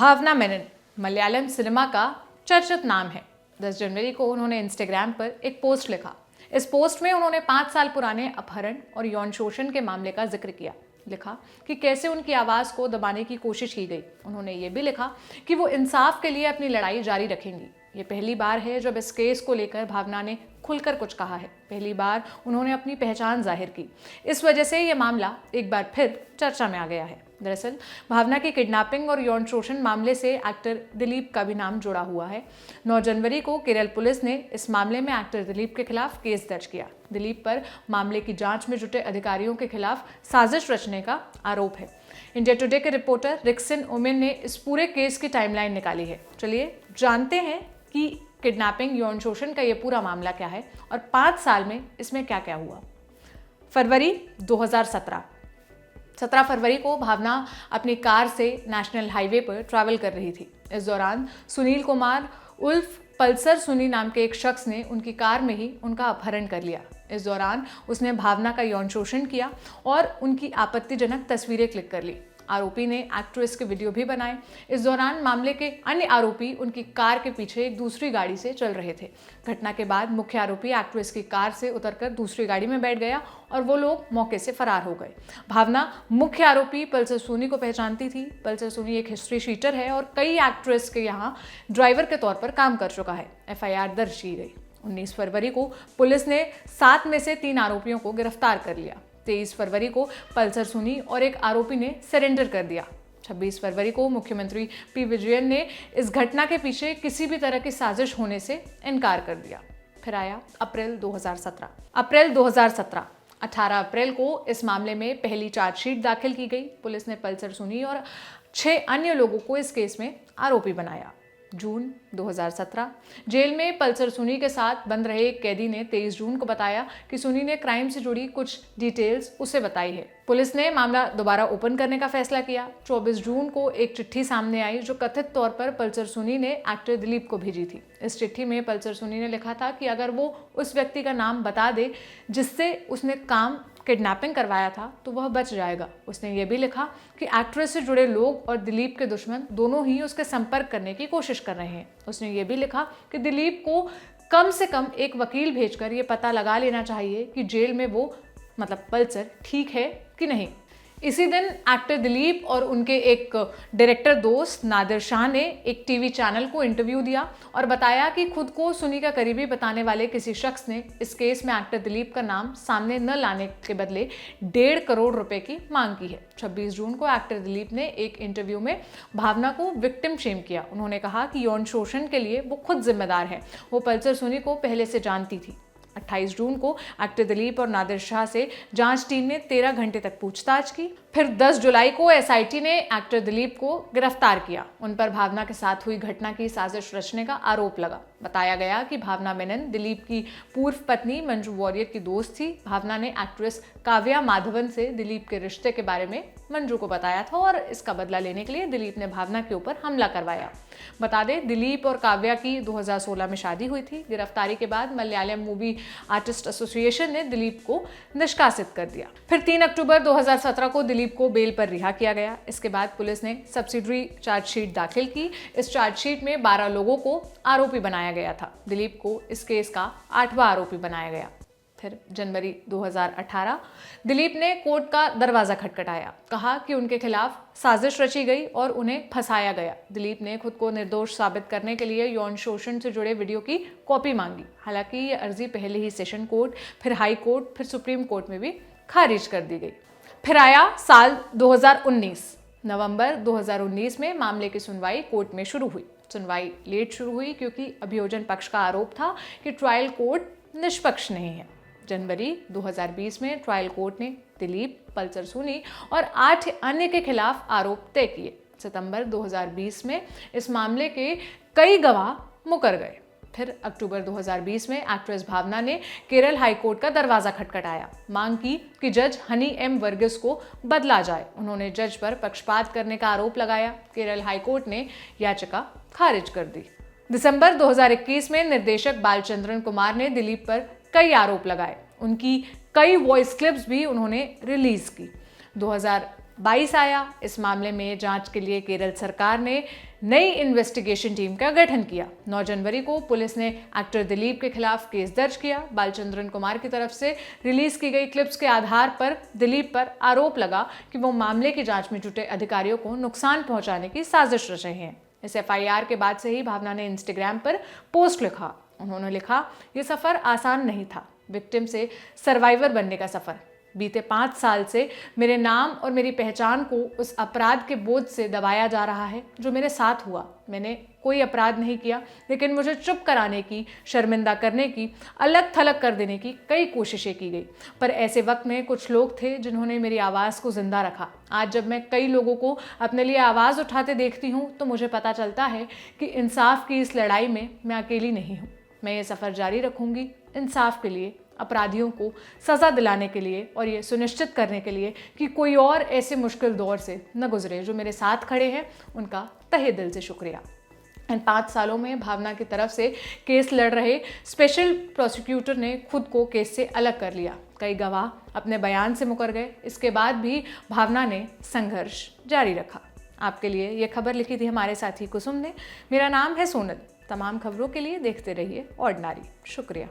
भावना Menon Malayalam cinema का चर्चित नाम है। 10 जनवरी को उन्होंने इंस्टाग्राम पर एक पोस्ट लिखा। इस पोस्ट में उन्होंने 5 साल पुराने अपहरण और यौन शोषण के मामले का जिक्र किया। लिखा कि कैसे उनकी आवाज़ को दबाने की कोशिश की गई। उन्होंने ये भी लिखा कि वो इंसाफ के लिए अपनी लड़ाई जारी रखेंगी। ये पहली बार है जब इस केस को लेकर भावना ने खुलकर कुछ कहा है। पहली बार उन्होंने अपनी पहचान जाहिर की। इस वजह से ये मामला एक बार फिर चर्चा में आ गया है। दरअसल भावना की किडनैपिंग और यौन शोषण मामले से एक्टर दिलीप का भी नाम जुड़ा हुआ है। 9 जनवरी को केरल पुलिस ने इस मामले में एक्टर दिलीप के खिलाफ केस दर्ज किया। दिलीप पर मामले की जांच में जुटे अधिकारियों के खिलाफ साजिश रचने का आरोप है। इंडिया टुडे के रिपोर्टर रिक्सन ओमेन ने इस पूरे केस की टाइमलाइन निकाली है। चलिए जानते हैं कि किडनैपिंग यौन शोषण का ये पूरा मामला क्या है और 5 साल में इसमें क्या क्या हुआ। फरवरी 2017 17 फरवरी को भावना अपनी कार से नेशनल हाईवे पर ट्रैवल कर रही थी। इस दौरान सुनील कुमार उल्फ पल्सर सुनी नाम के एक शख्स ने उनकी कार में ही उनका अपहरण कर लिया। इस दौरान उसने भावना का यौन शोषण किया और उनकी आपत्तिजनक तस्वीरें क्लिक कर ली। आरोपी ने एक्ट्रेस के वीडियो भी बनाए। इस दौरान मामले के अन्य आरोपी उनकी कार के पीछे एक दूसरी गाड़ी से चल रहे थे। घटना के बाद मुख्य आरोपी एक्ट्रेस की कार से उतरकर दूसरी गाड़ी में बैठ गया और वो लोग मौके से फरार हो गए। भावना मुख्य आरोपी पल्सर सोनी को पहचानती थी। पल्सर सोनी एक हिस्ट्री शीटर है और कई एक्ट्रेस के यहाँ ड्राइवर के तौर पर काम कर चुका है। FIR दर्ज की गई। 19 फरवरी को पुलिस ने 7 में से 3 आरोपियों को गिरफ्तार कर लिया। 23 फरवरी को पल्सर सुनी और एक आरोपी ने सरेंडर कर दिया। 26 फरवरी को मुख्यमंत्री P. विजयन ने इस घटना के पीछे किसी भी तरह की साजिश होने से इनकार कर दिया। फिर आया अप्रैल 2017। 18 अप्रैल को इस मामले में पहली चार्जशीट दाखिल की गई। पुलिस ने पल्सर सुनी और 6 अन्य लोगों को इस केस में आरोपी बनाया। जून 2017 जेल में पल्सर सुनी के साथ बंद रहे एक कैदी ने 23 जून को बताया कि सुनी ने क्राइम से जुड़ी कुछ डिटेल्स उसे बताई है। पुलिस ने मामला दोबारा ओपन करने का फैसला किया। 24 जून को एक चिट्ठी सामने आई जो कथित तौर पर पल्सर सुनी ने एक्टर दिलीप को भेजी थी। इस चिट्ठी में पल्सर सुनी ने लिखा था कि अगर वो उस व्यक्ति का नाम बता दे जिससे उसने काम किडनैपिंग करवाया था तो वह बच जाएगा। उसने ये भी लिखा कि एक्ट्रेस से जुड़े लोग और दिलीप के दुश्मन दोनों ही उसके संपर्क करने की कोशिश कर रहे हैं। उसने ये भी लिखा कि दिलीप को कम से कम एक वकील भेजकर ये पता लगा लेना चाहिए कि जेल में वो मतलब पल्सर ठीक है कि नहीं। इसी दिन एक्टर दिलीप और उनके एक डायरेक्टर दोस्त नादिर शाह ने एक टीवी चैनल को इंटरव्यू दिया और बताया कि खुद को सुनी का करीबी बताने वाले किसी शख्स ने इस केस में एक्टर दिलीप का नाम सामने न लाने के बदले 1.5 करोड़ रुपए की मांग की है। 26 जून को एक्टर दिलीप ने एक इंटरव्यू में भावना को विक्टिम शेम किया। उन्होंने कहा कि यौन शोषण के लिए वो खुद जिम्मेदार है। वो पल्सर सुनी को पहले से जानती थी। 28 जून को एक्टर दिलीप और नादिर शाह से जांच टीम ने 13 घंटे तक पूछताछ की। फिर 10 जुलाई को SIT ने एक्टर दिलीप को गिरफ्तार किया। उन पर भावना के साथ हुई घटना की साजिश रचने का आरोप लगा। बताया गया कि भावना मेनन दिलीप की पूर्व पत्नी मंजू वॉरियर की दोस्त थी। भावना ने एक्ट्रेस काव्या माधवन से दिलीप के रिश्ते के बारे में मंजू को बताया था और इसका बदला लेने के लिए दिलीप ने भावना के ऊपर हमला करवाया। बता दें दिलीप और काव्या की 2016 में शादी हुई थी। गिरफ्तारी के बाद मलयालम मूवी आर्टिस्ट एसोसिएशन ने दिलीप को निष्कासित कर दिया। फिर 3 अक्टूबर 2017 को दिलीप को बेल पर रिहा किया गया। इसके बाद पुलिस ने सब्सिडरी चार्जशीट दाखिल की। इस चार्जशीट में 12 लोगों को आरोपी बनाया गया था। दिलीप को इस केस का 8वां आरोपी बनाया गया। फिर जनवरी 2018 दिलीप ने कोर्ट का दरवाजा खटखटाया। कहा कि उनके खिलाफ साजिश रची गई और उन्हें फंसाया गया। दिलीप ने खुद को निर्दोष साबित करने के लिए यौन शोषण से जुड़े वीडियो की कॉपी मांगी। हालांकि ये अर्जी पहले ही सेशन कोर्ट, फिर हाई कोर्ट, फिर सुप्रीम कोर्ट में भी खारिज कर दी गई। फिर आया साल 2019। नवंबर 2019 में मामले की सुनवाई कोर्ट में शुरू हुई। सुनवाई लेट शुरू हुई क्योंकि अभियोजन पक्ष का आरोप था कि ट्रायल कोर्ट निष्पक्ष नहीं है। जनवरी 2020 में ट्रायल कोर्ट ने दिलीप, पल्सर सुनी और 8 अन्य के खिलाफ आरोप तय किए। सितंबर 2020 में इस मामले के कई गवाह मुकर गए। फिर अक्टूबर 2020 में एक्ट्रेस भावना ने केरल हाई कोर्ट का दरवाजा खटखटाया। मांग की कि जज हनी M. वर्गीस को बदला जाए। उन्होंने जज पर पक्षपात करने का आरोप लगाया। केरल हाई कोर्ट ने याचिका खारिज कर दी। दिसंबर 2021 में निर्देशक बालचंद्रन कुमार ने दिलीप पर कई आरोप लगाए। उनकी कई वॉइस क्लिप्स भी उन्होंने रिलीज की। 2022 आया। इस मामले में जांच के लिए केरल सरकार ने नई इन्वेस्टिगेशन टीम का गठन किया। 9 जनवरी को पुलिस ने एक्टर दिलीप के खिलाफ केस दर्ज किया। बालचंद्रन कुमार की तरफ से रिलीज की गई क्लिप्स के आधार पर दिलीप पर आरोप लगा कि वो मामले की जांच में जुटे अधिकारियों को नुकसान पहुंचाने की साजिश रच रहे हैं। इस FIR के बाद से ही भावना ने इंस्टाग्राम पर पोस्ट लिखा। उन्होंने लिखा, ये सफ़र आसान नहीं था, विक्टिम से सर्वाइवर बनने का सफ़र। बीते 5 साल से मेरे नाम और मेरी पहचान को उस अपराध के बोझ से दबाया जा रहा है जो मेरे साथ हुआ। मैंने कोई अपराध नहीं किया, लेकिन मुझे चुप कराने की, शर्मिंदा करने की, अलग थलग कर देने की कई कोशिशें की गई। पर ऐसे वक्त में कुछ लोग थे जिन्होंने मेरी आवाज़ को जिंदा रखा। आज जब मैं कई लोगों को अपने लिए आवाज़ उठाते देखती हूँ तो मुझे पता चलता है कि इंसाफ की इस लड़ाई में मैं अकेली नहीं हूँ। मैं ये सफ़र जारी रखूँगी, इंसाफ के लिए, अपराधियों को सज़ा दिलाने के लिए और ये सुनिश्चित करने के लिए कि कोई और ऐसे मुश्किल दौर से न गुजरे। जो मेरे साथ खड़े हैं उनका तहे दिल से शुक्रिया। इन 5 सालों में भावना की तरफ से केस लड़ रहे स्पेशल प्रोसिक्यूटर ने खुद को केस से अलग कर लिया। कई गवाह अपने बयान से मुकर गए। इसके बाद भी भावना ने संघर्ष जारी रखा। आपके लिए ये खबर लिखी थी हमारे साथी कुसुम ने। मेरा नाम है सोनल। तमाम खबरों के लिए देखते रहिए ऑर्डिनरी। शुक्रिया।